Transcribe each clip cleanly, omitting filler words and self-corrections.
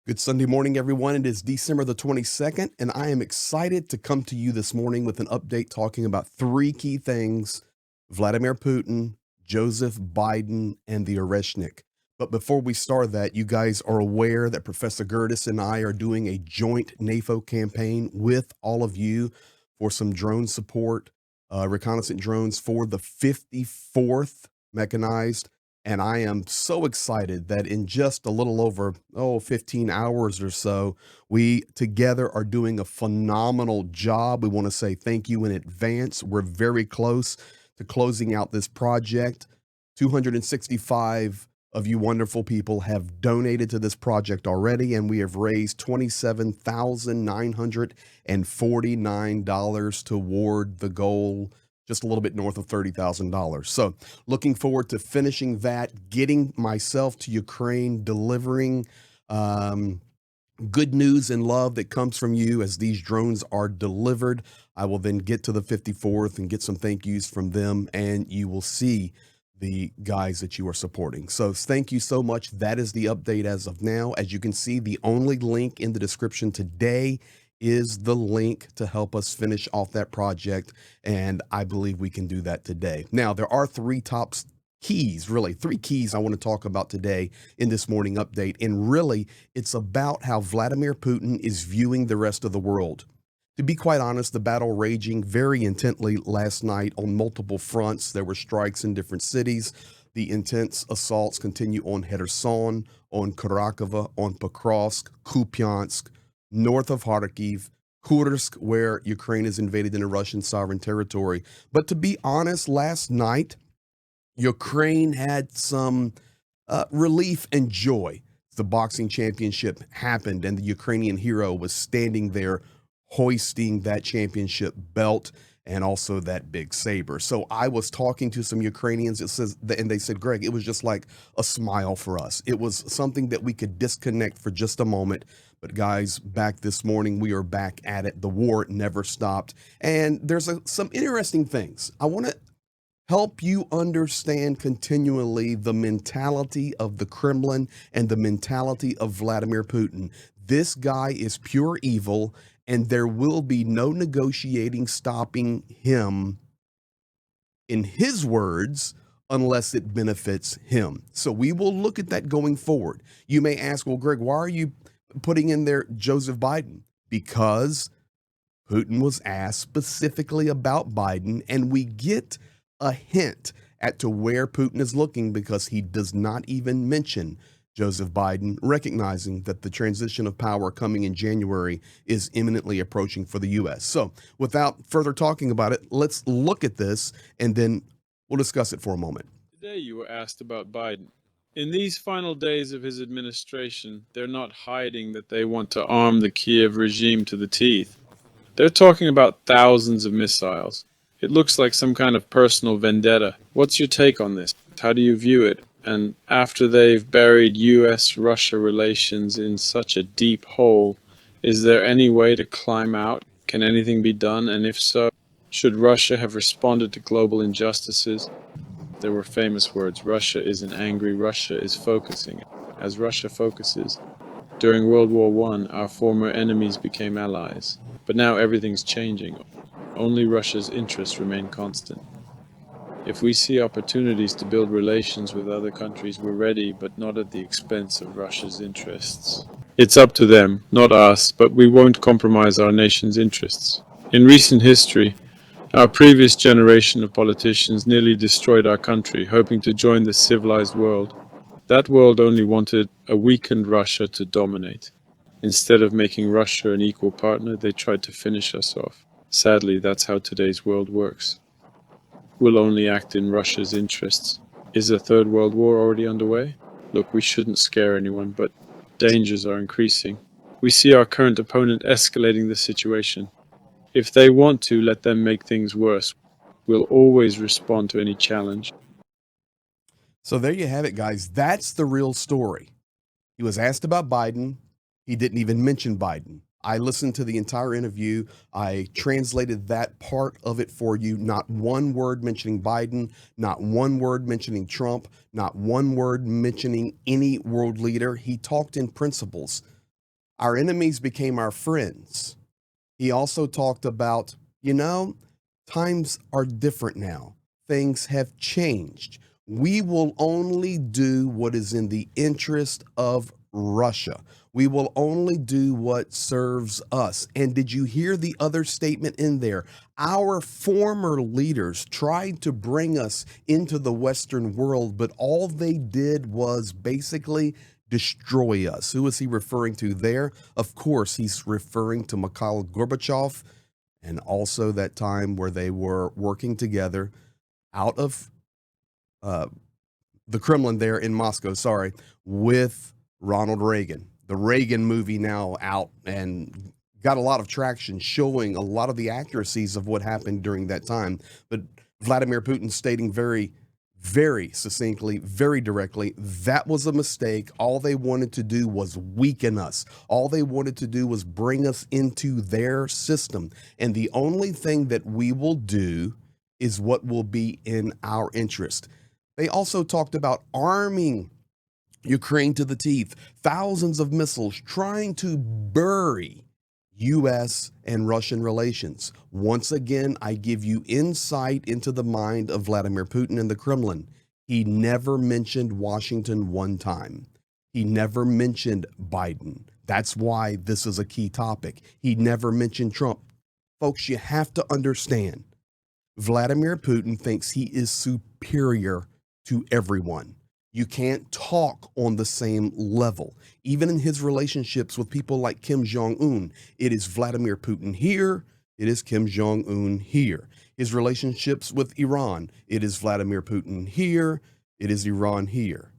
Good Sunday morning, everyone. It is December the 22nd, and I am excited to come to you this morning with an update talking about three key things: Vladimir Putin, Joseph Biden, and the Oreshnik. But before we start that, you guys are aware that Professor Gertis and I are doing a joint NAFO campaign with all of you for some drone support, reconnaissance drones for the 54th Mechanized. And I am so excited that in just a little over 15 hours or so, we together are doing a phenomenal job. We want to say thank you in advance. We're very close to closing out this project. 265 of you wonderful people have donated to this project already, and we have raised $27,949 toward the goal, just a little bit north of $30,000. So looking forward to finishing that, getting myself to Ukraine, delivering good news and love that comes from you as these drones are delivered. I will then get to the 54th and get some thank yous from them, and you will see the guys that you are supporting. So thank you so much. That is the update as of now. As you can see, the only link in the description today is the link to help us finish off that project, and I believe we can do that today. Now, there are three three keys I want to talk about today in this morning update, and really it's about how Vladimir Putin is viewing the rest of the world. To be quite honest, the battle raging very intently last night on multiple fronts. There were strikes in different cities. The intense assaults continue on Kherson, on Kharkov, on Pokrovsk, Kupiansk, north of Kharkiv, Kursk, where Ukraine is invaded into Russian sovereign territory. But to be honest, last night, Ukraine had some relief and joy. The boxing championship happened, and the Ukrainian hero was standing there hoisting that championship belt and also that big saber. So I was talking to some Ukrainians, and they said, Greg, it was just like a smile for us. It was something that we could disconnect for just a moment. But guys, back this morning, we are back at it. The war never stopped. And there's some interesting things. I want to help you understand continually the mentality of the Kremlin and the mentality of Vladimir Putin. This guy is pure evil, and there will be no negotiating stopping him, in his words, unless it benefits him. So we will look at that going forward. You may ask, well, Greg, why are you putting in there Joseph Biden? Because Putin was asked specifically about Biden, and we get a hint at to where Putin is looking because he does not even mention Joseph Biden, recognizing that the transition of power coming in January is imminently approaching for the U.S. So without further talking about it, let's look at this, and then we'll discuss it for a moment. Today you were asked about Biden. In these final days of his administration, they're not hiding that they want to arm the Kiev regime to the teeth. They're talking about thousands of missiles. It looks like some kind of personal vendetta. What's your take on this? How do you view it? And after they've buried US-Russia relations in such a deep hole, is there any way to climb out? Can anything be done? And if so, should Russia have responded to global injustices? There were famous words: Russia isn't angry, Russia is focusing. As Russia focuses, during World War I, our former enemies became allies. But now everything's changing. Only Russia's interests remain constant. If we see opportunities to build relations with other countries, we're ready, but not at the expense of Russia's interests. It's up to them, not us, but we won't compromise our nation's interests. In recent history, our previous generation of politicians nearly destroyed our country, hoping to join the civilized world. That world only wanted a weakened Russia to dominate. Instead of making Russia an equal partner, they tried to finish us off. Sadly, that's how today's world works. We'll only act in Russia's interests. Is a third world war already underway? Look, we shouldn't scare anyone, but dangers are increasing. We see our current opponent escalating the situation. If they want to, let them make things worse. We'll always respond to any challenge. So there you have it, guys. That's the real story. He was asked about Biden. He didn't even mention Biden. I listened to the entire interview. I translated that part of it for you. Not one word mentioning Biden, not one word mentioning Trump, not one word mentioning any world leader. He talked in principles. Our enemies became our friends. He also talked about, times are different now. Things have changed. We will only do what is in the interest of Russia. We will only do what serves us. And did you hear the other statement in there? Our former leaders tried to bring us into the Western world, but all they did was basically destroy us. Who is he referring to there? Of course, he's referring to Mikhail Gorbachev, and also that time where they were working together out of uh, the Kremlin there in Moscow, sorry, with Ronald Reagan. The Reagan movie now out and got a lot of traction, showing a lot of the accuracies of what happened during that time. But Vladimir Putin stating very succinctly, very directly, that was a mistake. All they wanted to do was weaken us. All they wanted to do was bring us into their system. And the only thing that we will do is what will be in our interest. They also talked about arming Ukraine to the teeth, thousands of missiles trying to bury U.S. and Russian relations. Once again, I give you insight into the mind of Vladimir Putin and the Kremlin. He never mentioned Washington one time. He never mentioned Biden. That's why this is a key topic. He never mentioned Trump. Folks, you have to understand, Vladimir Putin thinks he is superior to everyone. You can't talk on the same level. Even in his relationships with people like Kim Jong-un, it is Vladimir Putin here, it is Kim Jong-un here. His relationships with Iran, it is Vladimir Putin here, it is Iran here.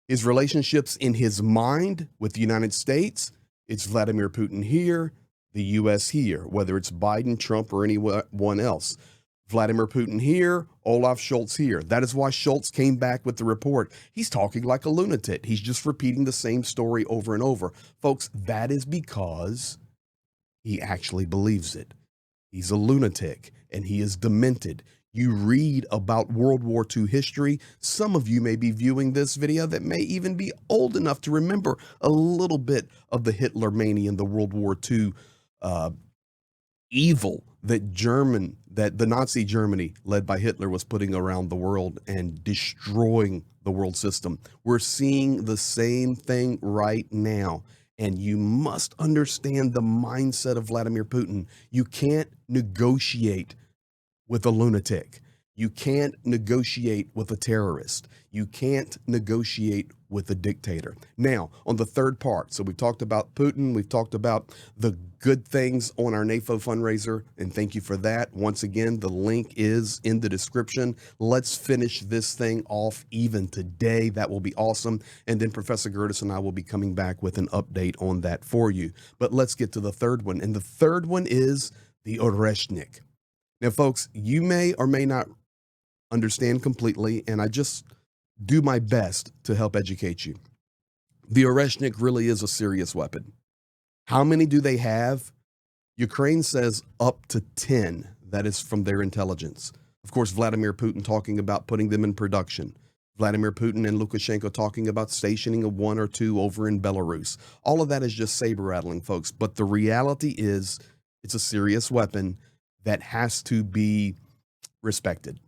His relationships in his mind with the United States, it's Vladimir Putin here, the US here, whether it's Biden, Trump, or anyone else. Vladimir Putin here, Olaf Scholz here. That is why Scholz came back with the report. He's talking like a lunatic. He's just repeating the same story over and over. Folks, that is because he actually believes it. He's a lunatic and he is demented. You read about World War II history. Some of you may be viewing this video that may even be old enough to remember a little bit of the Hitler mania and the World War II evil that the Nazi Germany led by Hitler was putting around the world and destroying the world system. We're seeing the same thing right now. And you must understand the mindset of Vladimir Putin. You can't negotiate with a lunatic. You can't negotiate with a terrorist. You can't negotiate with a dictator. Now, on the third part, so we've talked about Putin, we've talked about the good things on our NAFO fundraiser, and thank you for that. Once again, the link is in the description. Let's finish this thing off even today. That will be awesome. And then Professor Gertis and I will be coming back with an update on that for you. But let's get to the third one. And the third one is the Oreshnik. Now, folks, you may or may not understand completely, and I just do my best to help educate you. The Oreshnik really is a serious weapon. How many do they have? Ukraine says up to 10. That is from their intelligence. Of course, Vladimir Putin talking about putting them in production. Vladimir Putin and Lukashenko talking about stationing a 1 or 2 over in Belarus. All of that is just saber rattling, folks. But the reality is it's a serious weapon that has to be respected.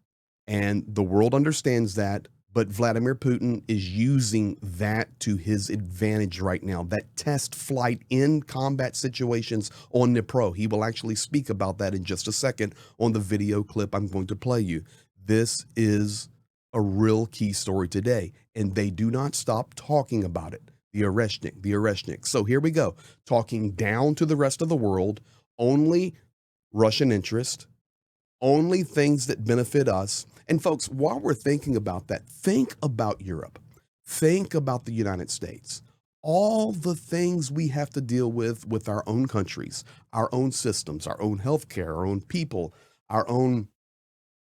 And the world understands that, but Vladimir Putin is using that to his advantage right now. That test flight in combat situations on Dnipro. He will actually speak about that in just a second on the video clip I'm going to play you. This is a real key story today, and they do not stop talking about it. The Oreshnik, the Oreshnik. So here we go, talking down to the rest of the world, only Russian interest, only things that benefit us. And folks, while we're thinking about that, think about Europe. Think about the United States. All the things we have to deal with our own countries, our own systems, our own healthcare, our own people, our own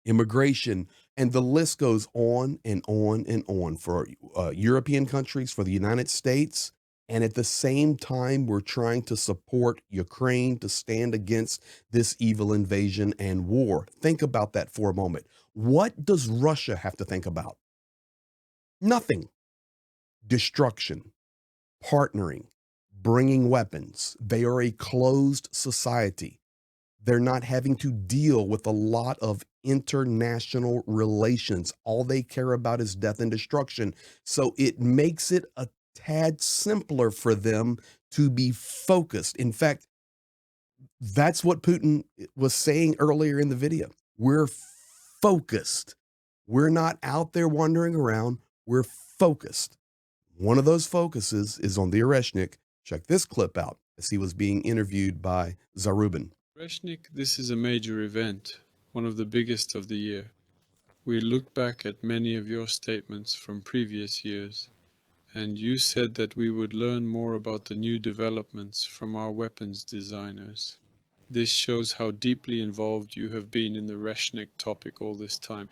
immigration, and the list goes on and on and on for European countries, for the United States. And at the same time, we're trying to support Ukraine to stand against this evil invasion and war. Think about that for a moment. What does Russia have to think about? Nothing. Destruction, partnering, bringing weapons. They are a closed society. They're not having to deal with a lot of international relations. All they care about is death and destruction. So it makes it a tad simpler for them to be focused. In fact, that's what Putin was saying earlier in the video. We're focused. We're not out there wandering around. We're focused. One of those focuses is on the Oreshnik. Check this clip out as he was being interviewed by Zarubin. Oreshnik, this is a major event, one of the biggest of the year. We looked back at many of your statements from previous years, and you said that we would learn more about the new developments from our weapons designers. This shows how deeply involved you have been in the Oreshnik topic all this time.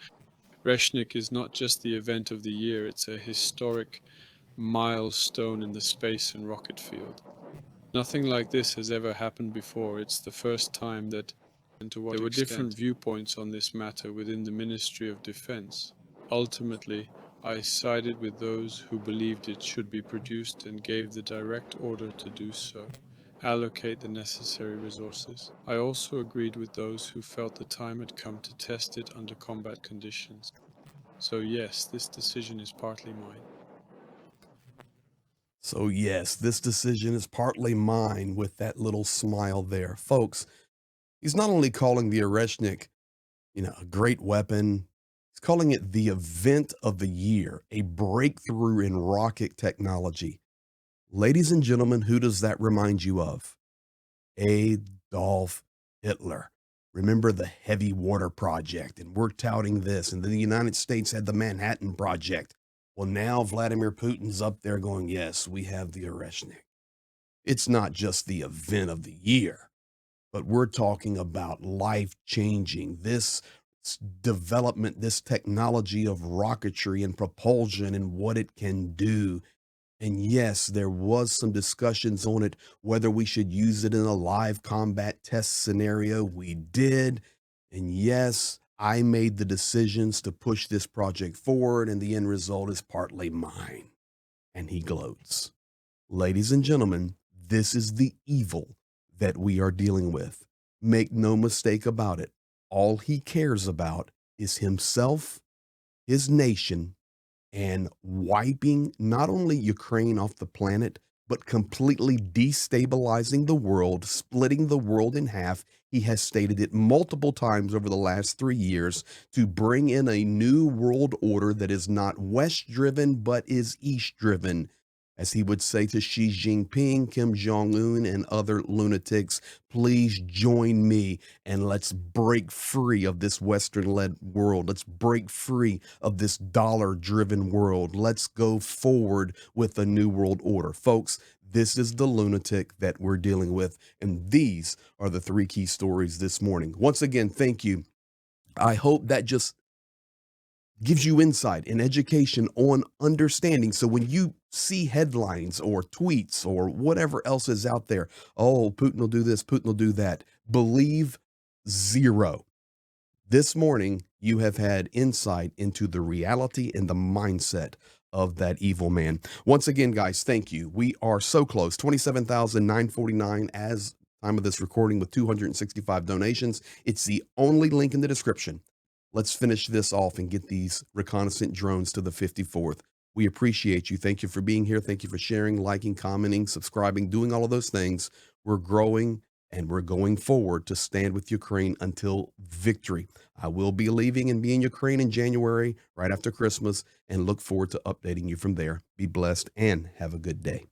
Oreshnik is not just the event of the year, it's a historic milestone in the space and rocket field. Nothing like this has ever happened before. It's the first time that there were different viewpoints on this matter within the Ministry of Defense. Ultimately, I sided with those who believed it should be produced and gave the direct order to do so. Allocate the necessary resources. I also agreed with those who felt the time had come to test it under combat conditions. So yes, this decision is partly mine. So, yes, this decision is partly mine with that little smile there. Folks, he's not only calling the Oreshnik, a great weapon, he's calling it the event of the year, a breakthrough in rocket technology. Ladies and gentlemen, who does that remind you of? Adolf Hitler. Remember the Heavy Water Project, and we're touting this, and then the United States had the Manhattan Project. Well, now Vladimir Putin's up there going, yes, we have the Oreshnik. It's not just the event of the year, but we're talking about life changing. This development, this technology of rocketry and propulsion and what it can do. And yes, there was some discussions on it, whether we should use it in a live combat test scenario. We did. And yes, I made the decisions to push this project forward, and the end result is partly mine. And he gloats. Ladies and gentlemen, this is the evil that we are dealing with. Make no mistake about it. All he cares about is himself, his nation, and wiping not only Ukraine off the planet, but completely destabilizing the world, splitting the world in half. He has stated it multiple times over the last 3 years to bring in a new world order that is not West driven, but is East driven. As he would say to Xi Jinping, Kim Jong-un, and other lunatics, please join me and let's break free of this Western-led world. Let's break free of this dollar-driven world. Let's go forward with a new world order. Folks, this is the lunatic that we're dealing with, and these are the 3 key stories this morning. Once again, thank you. I hope that just gives you insight and education on understanding. So when you see headlines or tweets or whatever else is out there, oh, Putin will do this, Putin will do that, believe zero. This morning, you have had insight into the reality and the mindset of that evil man. Once again, guys, thank you. We are so close, 27,949 as time of this recording with 265 donations. It's the only link in the description. Let's finish this off and get these reconnaissance drones to the 54th. We appreciate you. Thank you for being here. Thank you for sharing, liking, commenting, subscribing, doing all of those things. We're growing and we're going forward to stand with Ukraine until victory. I will be leaving and be in Ukraine in January, right after Christmas, and look forward to updating you from there. Be blessed and have a good day.